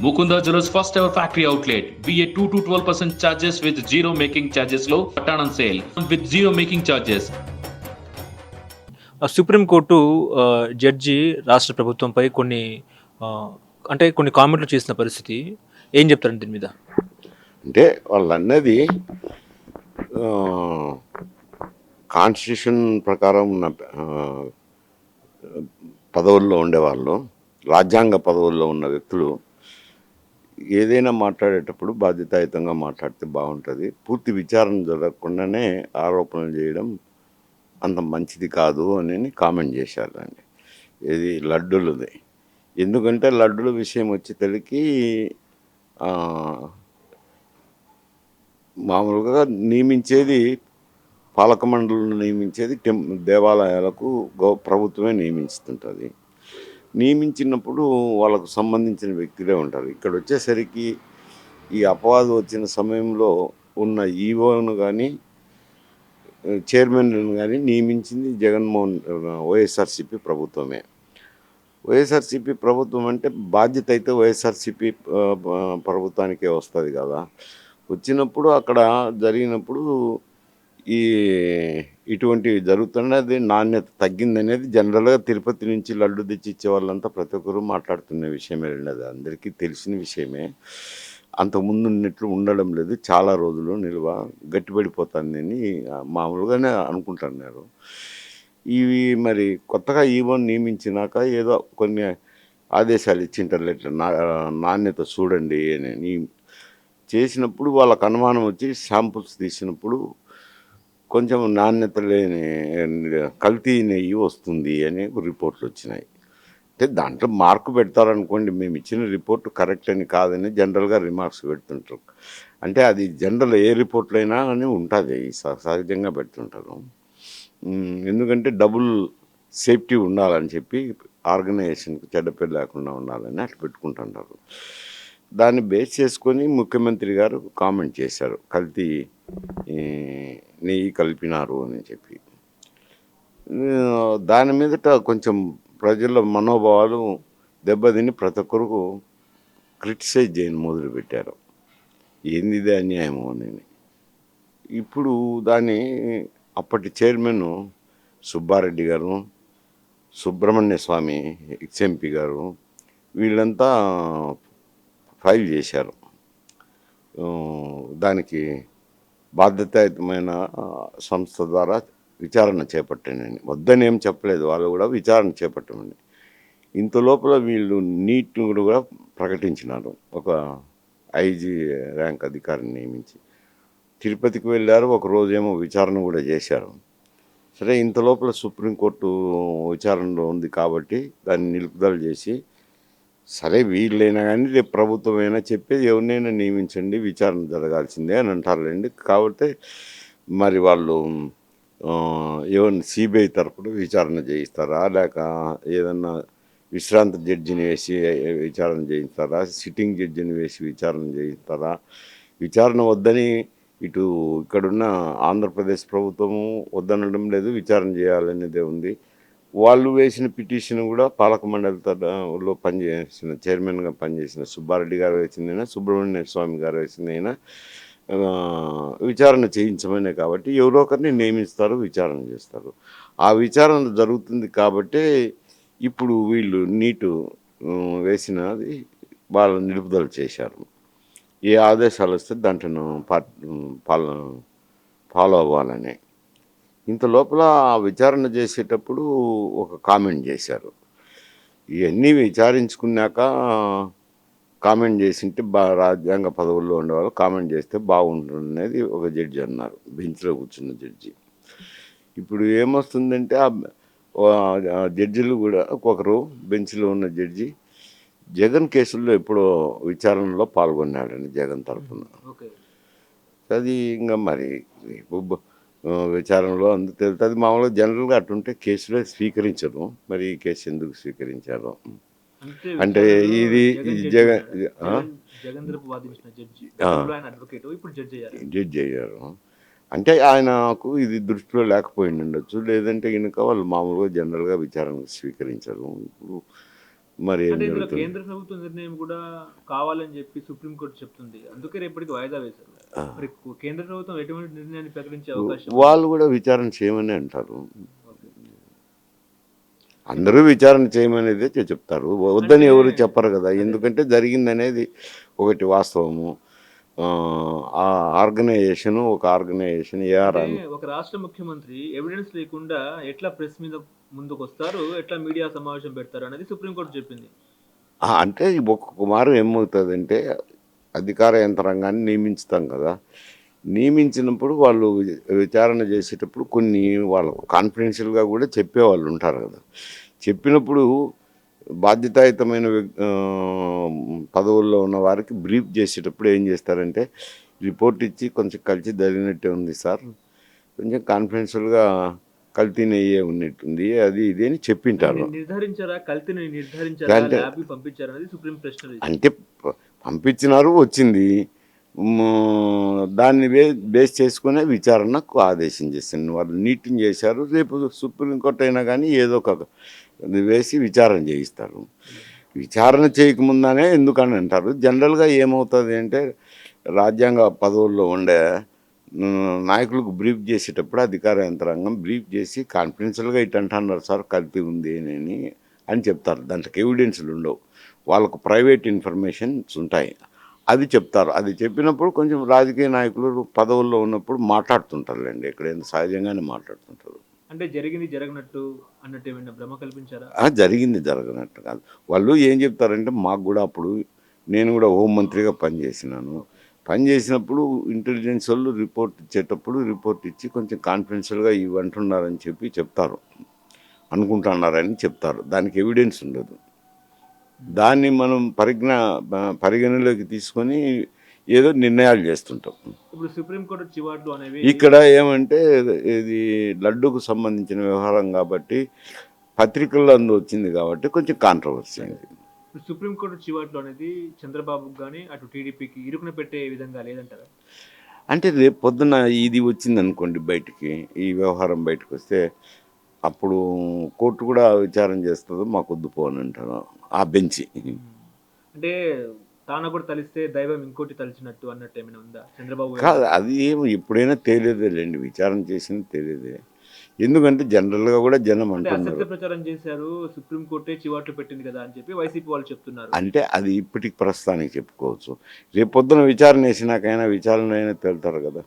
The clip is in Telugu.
Mukunda Jewelers first ever factory outlet. BA 2 to 12% charges with zero making charges low. Pattern on sale with zero making charges. Supreme court judge రాష్ట్ర ప్రభుత్వంపై ఆ, కొన్ని కామెంట్లు చేసిన పరిస్థితి ఏం చెప్తారండి దీని మీద? అంటే వాళ్ళు అన్నది కాన్స్టిట్యూషన్ ప్రకారం ఉన్న పదవుల్లో ఉండేవాళ్ళు, రాజ్యాంగ పదవుల్లో ఉన్న వ్యక్తులు ఏదైనా మాట్లాడేటప్పుడు బాధ్యతాయుతంగా మాట్లాడితే బాగుంటుంది. పూర్తి విచారణ జరగకుండానే ఆరోపణలు చేయడం అంత మంచిది కాదు అని కామెంట్ చేశారండి. ఇది లడ్డూలది. ఎందుకంటే లడ్డుల విషయం వచ్చేసరికి మామూలుగా నియమించేది పాలక మండలిని నియమించేది దేవాలయాలకు ప్రభుత్వమే నియమిస్తుంటుంది. నియమించినప్పుడు వాళ్ళకు సంబంధించిన వ్యక్తులే ఉంటారు. ఇక్కడ వచ్చేసరికి ఈ అపవాదం వచ్చిన సమయంలో ఉన్న ఈవోను కానీ చైర్మన్లను కానీ నియమించింది వైఎస్ఆర్సీపీ ప్రభుత్వమే. వైఎస్ఆర్సీపీ ప్రభుత్వం అంటే బాధ్యత అయితే వైఎస్ఆర్సీపీ ప్రభుత్వానికే వస్తుంది కదా. వచ్చినప్పుడు అక్కడ జరిగినప్పుడు ఇటువంటివి జరుగుతున్నది నాణ్యత తగ్గిందనేది జనరల్గా తిరుపతి నుంచి లడ్డు తెచ్చి ఇచ్చే వాళ్ళంతా ప్రతి ఒక్కరూ మాట్లాడుతున్న విషయమే. అది అందరికీ తెలిసిన విషయమే. అంతకుముందు ఉన్నట్లు ఉండడం లేదు. చాలా రోజులు నిల్వ గట్టిపడిపోతుందని మామూలుగానే అనుకుంటున్నారు. ఇవి మరి కొత్తగా ఈవోని నియమించినాక ఏదో కొన్ని ఆదేశాలు ఇచ్చింటారు, ఇట్లా నాణ్యత చూడండి అని చేసినప్పుడు వాళ్ళకు అనుమానం వచ్చి శాంపుల్స్ తీసినప్పుడు కొంచెం నాణ్యత లేని కల్తీ నెయ్యి వస్తుంది అని రిపోర్ట్లు వచ్చినాయి. అంటే దాంట్లో మార్కు పెడతారనుకోండి, మేము ఇచ్చిన రిపోర్టు కరెక్ట్ అని కాదని జనరల్గా రిమార్క్స్ పెడుతుంటారు. అంటే అది జనరల్ ఏ రిపోర్ట్లు అయినా అని ఉంటుంది, సహజంగా పెడుతుంటారు. ఎందుకంటే డబుల్ సేఫ్టీ ఉండాలని చెప్పి ఆర్గనైజేషన్కి చెడ్డ పేరు లేకుండా ఉండాలని అట్లా పెట్టుకుంటుంటారు. దాన్ని బేస్ చేసుకొని ముఖ్యమంత్రి గారు కామెంట్ చేశారు, కల్తీ నెయ్యి కలిపినారు అని చెప్పి. దాని మీదట కొంచెం ప్రజల మనోభావాలు దెబ్బతిని ప్రతి ఒక్కరికి క్రిటిసైజ్ చేయని మొదలుపెట్టారు. ఏంది ఇది అన్యాయము అని. ఇప్పుడు దాన్ని అప్పటి చైర్మన్ సుబ్బారెడ్డి గారు, సుబ్రహ్మణ్య స్వామి ఎక్స్ఎంపీ గారు వీళ్ళంతా ఫైల్ చేశారు. దానికి బాధ్యతాయుతమైన సంస్థ ద్వారా విచారణ చేపట్టండి. వద్దని ఏం చెప్పలేదు, వాళ్ళు కూడా విచారణ చేపట్టమండి. ఇంత లోపల వీళ్ళు నీట్ కూడా ప్రకటించినారు. ఒక ఐజీ ర్యాంక్ అధికారిని నియమించి తిరుపతికి వెళ్ళారు. ఒకరోజేమో విచారణ కూడా చేశారు. సరే, ఇంత లోపల సుప్రీంకోర్టు విచారణలో ఉంది కాబట్టి దాన్ని నిలుపుదల చేసి, సరే వీళ్ళైనా కానీ రేపు ప్రభుత్వం అయినా చెప్పేది ఎవరినైనా నియమించండి, విచారణ జరగాల్సిందే అని అంటారులేండి. కాబట్టి మరి వాళ్ళు ఎవరిని సిబిఐ తరపున విచారణ చేయిస్తారా, లేక ఏదన్నా విశ్రాంత జడ్జిని వేసి విచారణ చేయిస్తారా, సిట్టింగ్ జడ్జిని వేసి విచారణ చేయిస్తారా? విచారణ వద్దని ఇక్కడున్న ఆంధ్రప్రదేశ్ ప్రభుత్వము వద్దనడం లేదు, విచారణ చేయాలనేదే ఉంది. వాళ్ళు వేసిన పిటిషన్ కూడా పాలక మండలిలో పనిచేసిన చైర్మన్గా పనిచేసిన సుబ్బారెడ్డి గారు వేసిందైనా, సుబ్రహ్మణ్య స్వామి గారు వేసిందైనా విచారణ చేయించమనే. కాబట్టి ఎవరో ఒకరిని నియమిస్తారు, విచారణ చేస్తారు. ఆ విచారణ జరుగుతుంది కాబట్టి ఇప్పుడు వీళ్ళు నీటు వేసినది వాళ్ళు నిలుపుదల చేశారు. ఏ ఆదేశాలు వస్తే దాంట్లో ఫాలో అవ్వాలని. ఇంత లోపల విచారణ చేసేటప్పుడు ఒక కామెంట్ చేశారు. ఇవన్నీ విచారించుకున్నాక కామెంట్ చేసింటే రాజ్యాంగ పదవుల్లో ఉండేవాళ్ళు కామెంట్ చేస్తే బాగుంటుంది ఒక జడ్జి అన్నారు, బెంచ్లో కూర్చున్న జడ్జి. ఇప్పుడు ఏమొస్తుందంటే ఆ జడ్జిలు కూడా ఒక్కొక్కరు బెంచ్లో ఉన్న జడ్జి జగన్ కేసుల్లో ఎప్పుడో విచారణలో పాల్గొన్నాడని జగన్ తరఫున. అది ఇంకా మరి విచారణలో అందుకు తెలుస్తుంది. మామూలుగా జనరల్గా అటుంటే కేసులో స్వీకరించరు, మరి ఈ కేసు ఎందుకు స్వీకరించారు అంటే ఇది జడ్జి అయ్యారు అంటే ఆయనకు ఇది దృష్టిలో లేకపోయింది ఉండొచ్చు, లేదంటే కనుక వాళ్ళు మామూలుగా జనరల్గా విచారణకు స్వీకరించరు. ఇప్పుడు మరి ఏం అంటే ఇందులో జరుగుతుంది? కేంద్ర ప్రభుత్వ నిర్ణయం కూడా కావాలని చెప్పి సుప్రీంకోర్టు చెప్తుంది. అందుకే రేపటికి వాయిదా వేశారు. మరి కేంద్ర ప్రభుత్వం ఎటువంటి నిర్ణయాన్ని ప్రకటించే అవకాశం ఉంది? వాళ్ళు కూడా విచారణ చేయమని అంటారు. ఓకే. అందరూ విచారణ చేయమనేదే చెప్తారు. వద్దని అంటే ఎవరు చెప్పరు కదా. ఎందుకంటే జరిగిందనేది ఒకటి వాస్తవము. ఆ ఒక ఆర్గనైజేషన్ ఏఆర్ అంటే ఒక రాష్ట్ర ముఖ్యమంత్రి ఎవిడెన్స్ లేకుండా ఎట్లా ప్రెస్ మీద ముందుకు వస్తారు, ఎట్లా మీడియా సమావేశం పెడతారు అనేది సుప్రీంకోర్టు చెప్పింది. అంటే ఒక్కొక్క మారు ఏమవుతుందంటే అధికార యంత్రాంగాన్ని నియమించుతాం కదా. నియమించినప్పుడు వాళ్ళు విచారణ చేసేటప్పుడు కొన్ని వాళ్ళకు కాన్ఫిడెన్షియల్గా కూడా చెప్పేవాళ్ళు ఉంటారు కదా. చెప్పినప్పుడు బాధ్యతాయుతమైన పదవుల్లో ఉన్న వారికి బ్రీఫ్ చేసేటప్పుడు ఏం చేస్తారంటే రిపోర్ట్ ఇచ్చి కొంచెం కలిసి జరిగినట్టే ఉంది సార్, కొంచెం కాన్ఫిడెన్షియల్గా కల్తీ నెయ్యే ఉన్నట్టుంది, అది ఇది అని చెప్పింటారు. నిర్ధారించారా, కల్తీని నిర్ధారించారా, అంటే ల్యాబ్ పంపించారా అనేది సుప్రీం ప్రశ్న వేసింది. అంటే పంపించినారు, వచ్చింది. దాన్ని బేస్ చేసుకునే విచారణకు ఆదేశం చేసింది. వాళ్ళు నీటిని చేశారు. రేపు సుప్రీంకోర్టు అయినా కానీ ఏదో ఒక వేసి విచారణ చేయిస్తారు. విచారణ చేయకముందానే ఎందుకని అంటారు. జనరల్గా ఏమవుతుంది అంటే రాజ్యాంగ పదవుల్లో ఉండే నాయకులకు బ్రీఫ్ చేసేటప్పుడు అధికార యంత్రాంగం బ్రీఫ్ చేసి కాన్ఫిడెన్షియల్గా ఇటు అంటున్నారు సార్ కల్తీ ఉంది అని చెప్తారు. దాంట్లోకి ఎవిడెన్స్లు ఉండవు, వాళ్ళకు ప్రైవేట్ ఇన్ఫర్మేషన్స్ ఉంటాయి, అది చెప్తారు. అది చెప్పినప్పుడు కొంచెం రాజకీయ నాయకులు పదవుల్లో ఉన్నప్పుడు మాట్లాడుతుంటారులేండి, ఎక్కడైనా సహజంగానే మాట్లాడుతుంటారు. అంటే జరిగింది జరగనట్టు అన్నట్టు ఏమైనా భ్రమ కల్పించారా? జరిగింది జరగనట్టు కాదు. వాళ్ళు ఏం చెప్తారంటే మాకు కూడా అప్పుడు నేను కూడా హోంమంత్రిగా పనిచేసినప్పుడు ఇంటెలిజెన్స్ వాళ్ళు రిపోర్ట్ ఇచ్చేటప్పుడు రిపోర్ట్ ఇచ్చి కొంచెం కాన్ఫిడెన్షియల్గా ఇవి అంటున్నారని చెప్తారు, అనుకుంటున్నారని చెప్తారు. దానికి ఎవిడెన్స్ ఉండదు. దాన్ని మనం పరిగణలోకి తీసుకొని ఏదో నిర్ణయాలు చేస్తుంటాం. ఇప్పుడు సుప్రీంకోర్టు చివాట్లు అనేవి ఇక్కడ ఏమంటే ఇది లడ్డూకు సంబంధించిన వ్యవహారం కాబట్టి పత్రికల్లో అందు వచ్చింది కాబట్టి కొంచెం కాంట్రవర్సీ అయింది. ఇప్పుడు సుప్రీంకోర్టు చివాట్లు అనేది చంద్రబాబుకు కానీ అటు టీడీపీకి ఇరుకున పెట్టే విధంగా లేదంటారా? అంటే రేపు పొద్దున ఇది వచ్చింది అనుకోండి బయటికి, ఈ వ్యవహారం బయటకు వస్తే అప్పుడు కోర్టు కూడా విచారణ చేస్తుందో మాకు వద్దు పోని అంటారు ఆ బెంచి. అంటే తాను కూడా తలిస్తే దైవం ఇంకోటి తలిచినట్టు అన్నట్టు ఏమైనా ఉందా చంద్రబాబు? కాదు, అది ఏమో ఎప్పుడైనా తేలేదేలేండి, విచారణ చేసింది తేలేదే. ఎందుకంటే జనరల్గా కూడా జనం అంటే అంటున్నారు అసత్య ప్రచారం చేశారు, సుప్రీంకోర్టే చివాట్లు పెట్టింది కదా అని చెప్పి వైసీపీ వాళ్ళు చెప్తున్నారు. అంటే అది ఇప్పటికి ప్రస్తుతానికి చెప్పుకోవచ్చు. రేపు పొద్దున విచారణ వేసినాకైనా విచారణ అయినా తేలుతారు కదా.